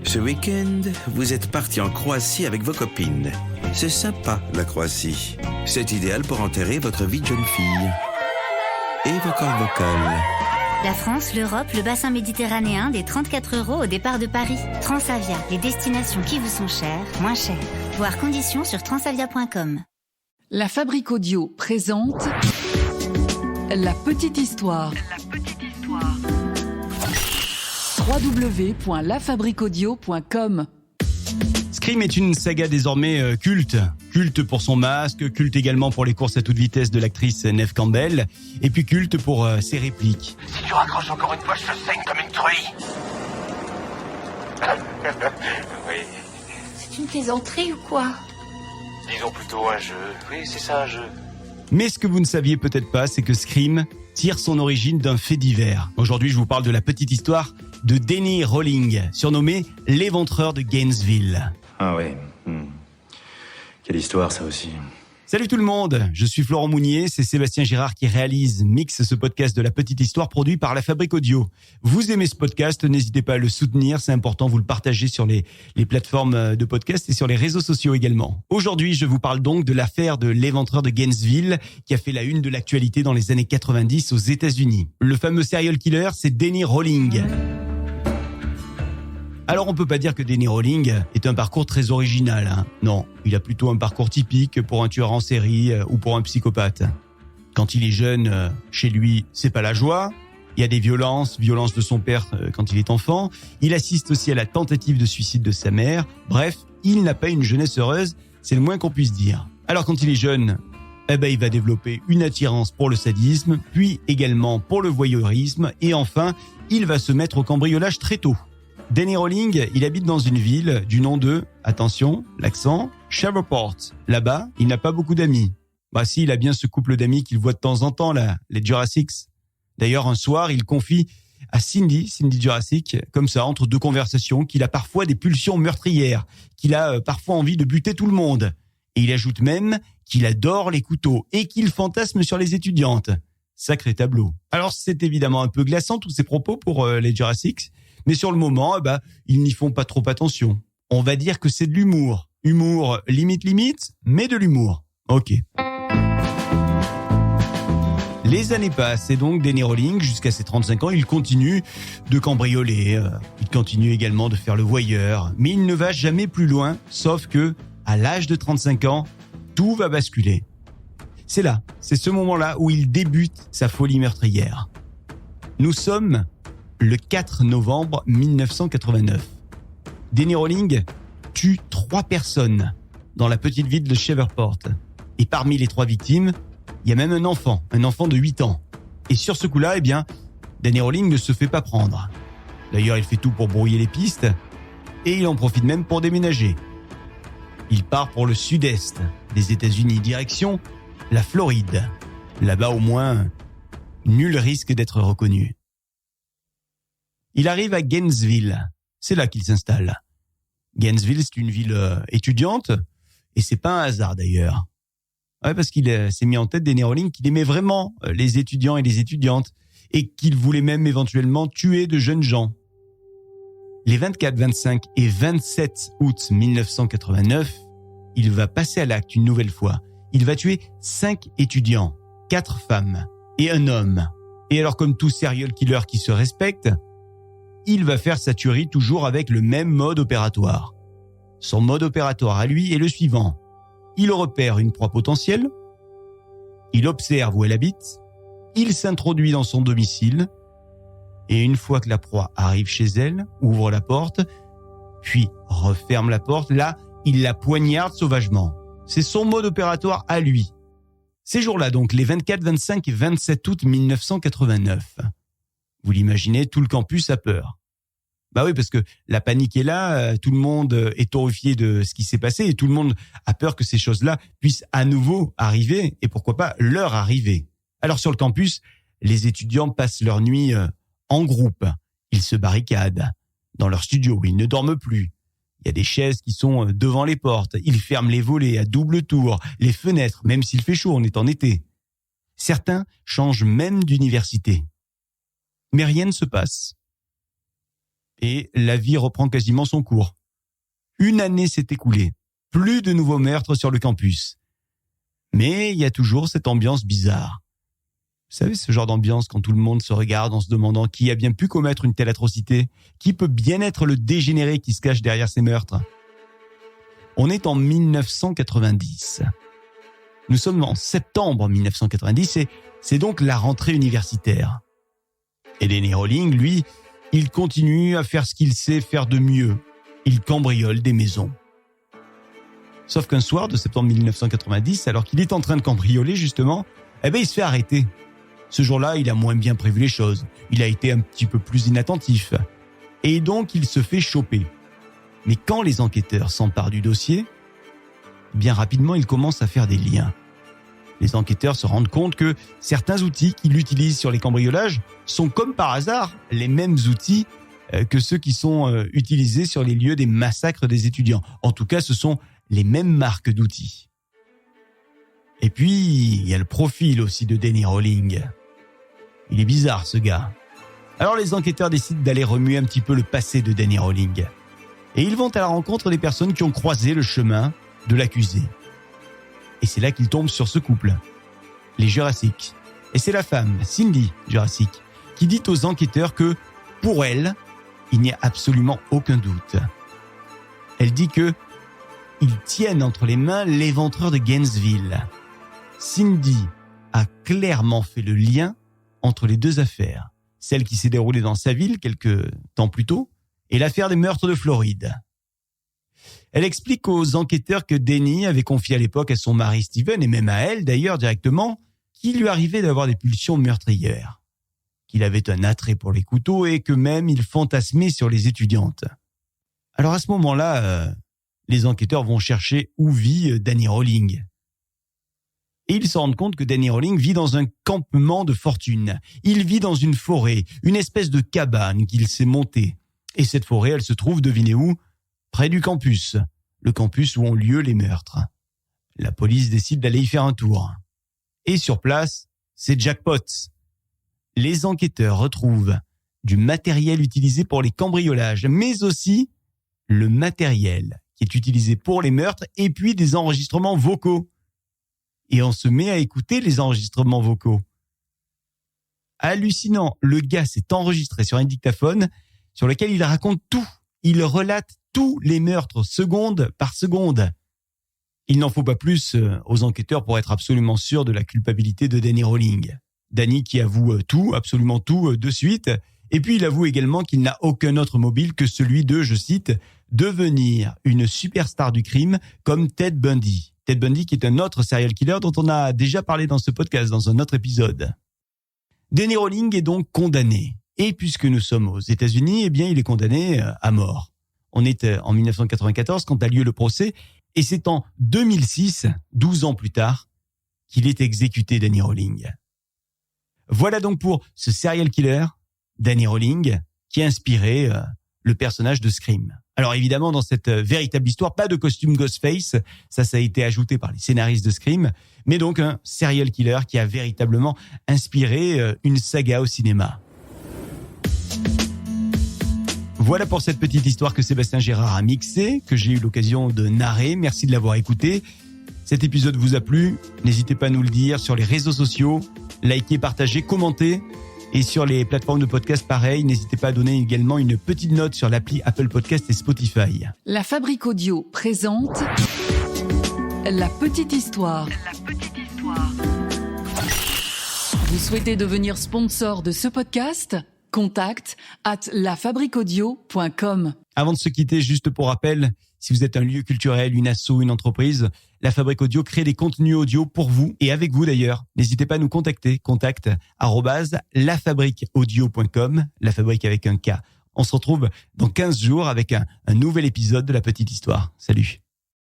Ce week-end, vous êtes partis en Croatie avec vos copines. C'est sympa, la Croatie. C'est idéal pour enterrer votre vie de jeune fille. Et vos cordes vocales. La France, l'Europe, le bassin méditerranéen, des 34 € au départ de Paris. Transavia, les destinations qui vous sont chères, moins chères. Voir conditions sur transavia.com. La Fabrique Audio présente La Petite Histoire. www.lafabriqueaudio.com. Scream est une saga désormais culte. Culte pour son masque, culte également pour les courses à toute vitesse de l'actrice Neve Campbell, et puis culte pour ses répliques. Si tu raccroches encore une fois, je te saigne comme une truie. Oui. C'est une plaisanterie ou quoi? Disons plutôt un jeu. Oui, c'est ça, un jeu. Mais ce que vous ne saviez peut-être pas, c'est que Scream tire son origine d'un fait divers. Aujourd'hui, je vous parle de la petite histoire de Denny Rowling, surnommé l'éventreur de Gainesville. Ah oui. Quelle histoire, ça aussi. Salut tout le monde, je suis Florent Mounier, c'est Sébastien Girard qui mixe ce podcast de la petite histoire produit par La Fabrique Audio. Vous aimez ce podcast, n'hésitez pas à le soutenir, c'est important, vous le partagez sur les plateformes de podcast et sur les réseaux sociaux également. Aujourd'hui, je vous parle donc de l'affaire de l'éventreur de Gainesville qui a fait la une de l'actualité dans les années 90 aux États-Unis. Le fameux serial killer, c'est Denny Rowling. Alors on peut pas dire que Denny Rowling est un parcours très original. Non, il a plutôt un parcours typique pour un tueur en série ou pour un psychopathe. Quand il est jeune, chez lui, c'est pas la joie. Il y a des violences de son père quand il est enfant. Il assiste aussi à la tentative de suicide de sa mère. Bref, il n'a pas une jeunesse heureuse, c'est le moins qu'on puisse dire. Alors quand il est jeune, il va développer une attirance pour le sadisme, puis également pour le voyeurisme, et enfin, il va se mettre au cambriolage très tôt. Denny Rowling, il habite dans une ville du nom de, attention, l'accent, Shreveport. Là-bas, il n'a pas beaucoup d'amis. Si, il a bien ce couple d'amis qu'il voit de temps en temps, là, les Jurassics. D'ailleurs, un soir, il confie à Cindy Jurassic, comme ça, entre deux conversations, qu'il a parfois des pulsions meurtrières, qu'il a parfois envie de buter tout le monde. Et il ajoute même qu'il adore les couteaux et qu'il fantasme sur les étudiantes. Sacré tableau. Alors, c'est évidemment un peu glaçant, tous ces propos pour les Jurassics. Mais sur le moment, ils n'y font pas trop attention. On va dire que c'est de l'humour. Humour limite, mais de l'humour. Ok. Les années passent et donc Denny Rowling, jusqu'à ses 35 ans, il continue de cambrioler. Il continue également de faire le voyeur. Mais il ne va jamais plus loin, sauf que, à l'âge de 35 ans, tout va basculer. C'est ce moment-là où il débute sa folie meurtrière. Nous sommes le 4 novembre 1989. Denny Rowling tue 3 personnes dans la petite ville de Shreveport. Et parmi les 3 victimes, il y a même un enfant de 8 ans. Et sur ce coup-là, Denny Rowling ne se fait pas prendre. D'ailleurs, il fait tout pour brouiller les pistes et il en profite même pour déménager. Il part pour le sud-est des États-Unis, direction la Floride. Là-bas, au moins, nul risque d'être reconnu. Il arrive à Gainesville. C'est là qu'il s'installe. Gainesville, c'est une ville étudiante, et c'est pas un hasard d'ailleurs. Ouais, parce qu'il s'est mis en tête, Denny Rowling, qu'il aimait vraiment les étudiants et les étudiantes, et qu'il voulait même éventuellement tuer de jeunes gens. Les 24, 25 et 27 août 1989, il va passer à l'acte une nouvelle fois. Il va tuer 5 étudiants, 4 femmes et un homme. Et alors, comme tout serial killer qui se respecte, il va faire sa tuerie toujours avec le même mode opératoire. Son mode opératoire à lui est le suivant. Il repère une proie potentielle, il observe où elle habite, il s'introduit dans son domicile, et une fois que la proie arrive chez elle, ouvre la porte, puis referme la porte, là, il la poignarde sauvagement. C'est son mode opératoire à lui. Ces jours-là, donc, les 24, 25 et 27 août 1989. Vous l'imaginez, tout le campus a peur. Oui, parce que la panique est là, tout le monde est horrifié de ce qui s'est passé et tout le monde a peur que ces choses-là puissent à nouveau arriver et pourquoi pas leur arriver. Alors sur le campus, les étudiants passent leur nuit en groupe. Ils se barricadent dans leur studio où ils ne dorment plus. Il y a des chaises qui sont devant les portes. Ils ferment les volets à double tour, les fenêtres, même s'il fait chaud, on est en été. Certains changent même d'université. Mais rien ne se passe. Et la vie reprend quasiment son cours. Une année s'est écoulée. Plus de nouveaux meurtres sur le campus. Mais il y a toujours cette ambiance bizarre. Vous savez, ce genre d'ambiance quand tout le monde se regarde en se demandant qui a bien pu commettre une telle atrocité, qui peut bien être le dégénéré qui se cache derrière ces meurtres. On est en 1990. Nous sommes en septembre 1990 et c'est donc la rentrée universitaire. Et Danny Rowling, lui, il continue à faire ce qu'il sait faire de mieux. Il cambriole des maisons. Sauf qu'un soir de septembre 1990, alors qu'il est en train de cambrioler justement, il se fait arrêter. Ce jour-là, il a moins bien prévu les choses. Il a été un petit peu plus inattentif. Et donc, il se fait choper. Mais quand les enquêteurs s'emparent du dossier, bien rapidement, ils commencent à faire des liens. Les enquêteurs se rendent compte que certains outils qu'il utilise sur les cambriolages sont comme par hasard les mêmes outils que ceux qui sont utilisés sur les lieux des massacres des étudiants. En tout cas, ce sont les mêmes marques d'outils. Et puis, il y a le profil aussi de Danny Rowling. Il est bizarre, ce gars. Alors les enquêteurs décident d'aller remuer un petit peu le passé de Danny Rowling. Et ils vont à la rencontre des personnes qui ont croisé le chemin de l'accusé. Et c'est là qu'ils tombent sur ce couple, les Jurassic. Et c'est la femme, Cindy Jurassic, qui dit aux enquêteurs que, pour elle, il n'y a absolument aucun doute. Elle dit que ils tiennent entre les mains l'éventreur de Gainesville. Cindy a clairement fait le lien entre les deux affaires, celle qui s'est déroulée dans sa ville quelques temps plus tôt et l'affaire des meurtres de Floride. Elle explique aux enquêteurs que Danny avait confié à l'époque à son mari Steven, et même à elle d'ailleurs directement, qu'il lui arrivait d'avoir des pulsions meurtrières, qu'il avait un attrait pour les couteaux et que même il fantasmait sur les étudiantes. Alors à ce moment-là, les enquêteurs vont chercher où vit Danny Rowling. Et ils se rendent compte que Danny Rowling vit dans un campement de fortune. Il vit dans une forêt, une espèce de cabane qu'il s'est montée. Et cette forêt, elle se trouve, devinez où ? Près du campus. Le campus où ont lieu les meurtres. La police décide d'aller y faire un tour. Et sur place, c'est jackpot. Les enquêteurs retrouvent du matériel utilisé pour les cambriolages, mais aussi le matériel qui est utilisé pour les meurtres et puis des enregistrements vocaux. Et on se met à écouter les enregistrements vocaux. Hallucinant, le gars s'est enregistré sur un dictaphone sur lequel il raconte tout. Il relate tous les meurtres, seconde par seconde. Il n'en faut pas plus aux enquêteurs pour être absolument sûrs de la culpabilité de Danny Rowling. Danny qui avoue tout, absolument tout, de suite. Et puis il avoue également qu'il n'a aucun autre mobile que celui de, je cite, devenir une superstar du crime comme Ted Bundy. Ted Bundy qui est un autre serial killer dont on a déjà parlé dans ce podcast, dans un autre épisode. Danny Rowling est donc condamné. Et puisque nous sommes aux États-Unis, eh bien, il est condamné à mort. On est en 1994 quand a lieu le procès, et c'est en 2006, 12 ans plus tard, qu'il est exécuté, Danny Rowling. Voilà donc pour ce serial killer, Danny Rowling, qui a inspiré le personnage de Scream. Alors évidemment, dans cette véritable histoire, pas de costume Ghostface, ça a été ajouté par les scénaristes de Scream, mais donc un serial killer qui a véritablement inspiré une saga au cinéma. Voilà pour cette petite histoire que Sébastien Gérard a mixée, que j'ai eu l'occasion de narrer. Merci de l'avoir écouté. Cet épisode vous a plu, n'hésitez pas à nous le dire sur les réseaux sociaux, likez, partagez, commentez. Et sur les plateformes de podcast, pareil, n'hésitez pas à donner également une petite note sur l'appli Apple Podcast et Spotify. La Fabrique Audio présente La Petite Histoire. Vous souhaitez devenir sponsor de ce podcast ? Contact @lafabriqueaudio.com. Avant de se quitter, juste pour rappel, si vous êtes un lieu culturel, une asso, une entreprise, La Fabrique Audio crée des contenus audio pour vous et avec vous d'ailleurs. N'hésitez pas à nous contacter. Contact @lafabriqueaudio.com. La Fabrique avec un K. On se retrouve dans 15 jours avec un nouvel épisode de La Petite Histoire. Salut.